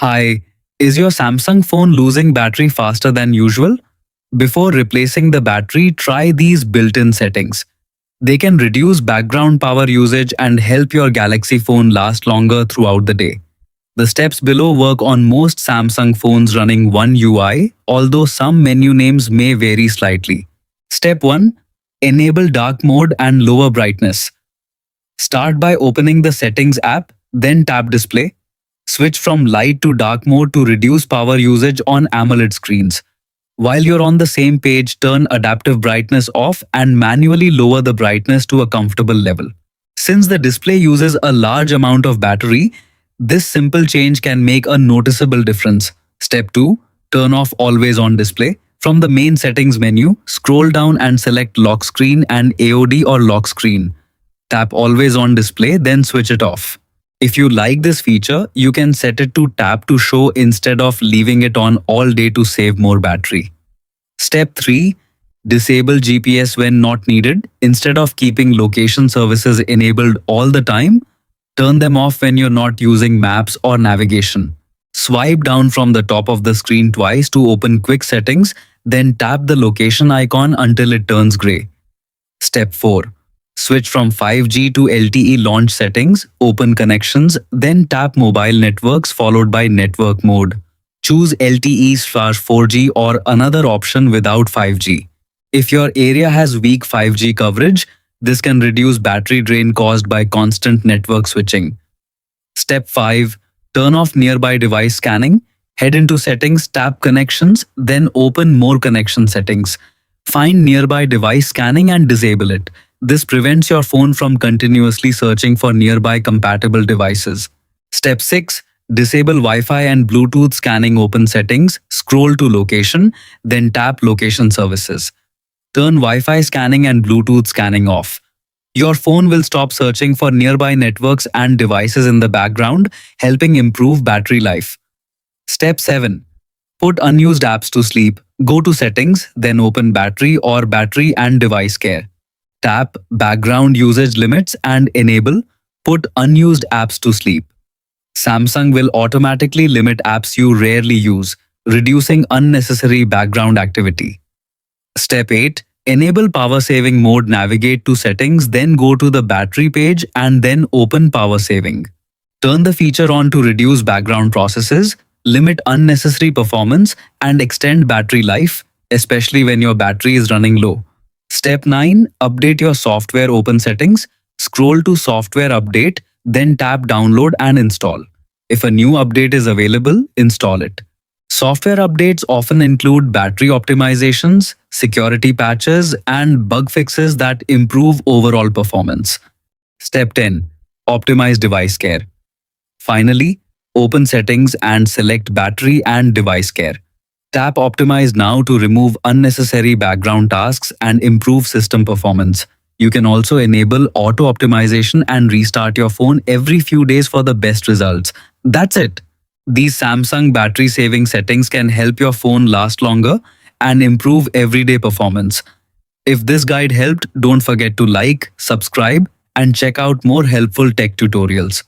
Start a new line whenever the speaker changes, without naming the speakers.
Hi, is your Samsung phone losing battery faster than usual? Before replacing the battery, try these built-in settings. They can reduce background power usage and help your Galaxy phone last longer throughout the day. The steps below work on most Samsung phones running One UI, although some menu names may vary slightly. Step 1. Enable dark mode and lower brightness. Start by opening the Settings app, then tap Display. Switch from light to dark mode to reduce power usage on AMOLED screens. While you're on the same page, turn adaptive brightness off and manually lower the brightness to a comfortable level. Since the display uses a large amount of battery, this simple change can make a noticeable difference. Step 2. Turn off Always On Display. From the main settings menu, scroll down and select Lock Screen and AOD or Lock Screen. Tap Always On Display, then switch it off. If you like this feature, you can set it to tap to show instead of leaving it on all day to save more battery. Step 3. Disable GPS when not needed. Instead of keeping location services enabled all the time, turn them off when you're not using maps or navigation. Swipe down from the top of the screen twice to open quick settings, then tap the location icon until it turns gray. Step 4. Switch from 5G to LTE launch settings, open connections, then tap mobile networks followed by network mode. Choose LTE/4G or another option without 5G. If your area has weak 5G coverage, this can reduce battery drain caused by constant network switching. Step 5. Turn off nearby device scanning. Head into settings, tap connections, then open more connection settings. Find nearby device scanning and disable it. This prevents your phone from continuously searching for nearby compatible devices. Step 6. Disable Wi-Fi and Bluetooth scanning. Open settings, scroll to location, then tap location services. Turn Wi-Fi scanning and Bluetooth scanning off. Your phone will stop searching for nearby networks and devices in the background, helping improve battery life. Step 7. Put unused apps to sleep. Go to settings, then open battery or battery and device care. Tap background usage limits and enable put unused apps to sleep. Samsung will automatically limit apps you rarely use, reducing unnecessary background activity. Step 8. Enable power saving mode. Navigate to settings, then go to the battery page and then open power saving. Turn the feature on to reduce background processes, limit unnecessary performance, and extend battery life, especially when your battery is running low. Step 9. Update your software. Open settings, scroll to software update, then tap download and install. If a new update is available, install it. Software updates often include battery optimizations, security patches, and bug fixes that improve overall performance. Step 10. Optimize device care. Finally, open settings and select battery and device care. Tap Optimize now to remove unnecessary background tasks and improve system performance. You can also enable auto optimization and restart your phone every few days for the best results. That's it. These Samsung battery saving settings can help your phone last longer and improve everyday performance. If this guide helped, don't forget to like, subscribe, and check out more helpful tech tutorials.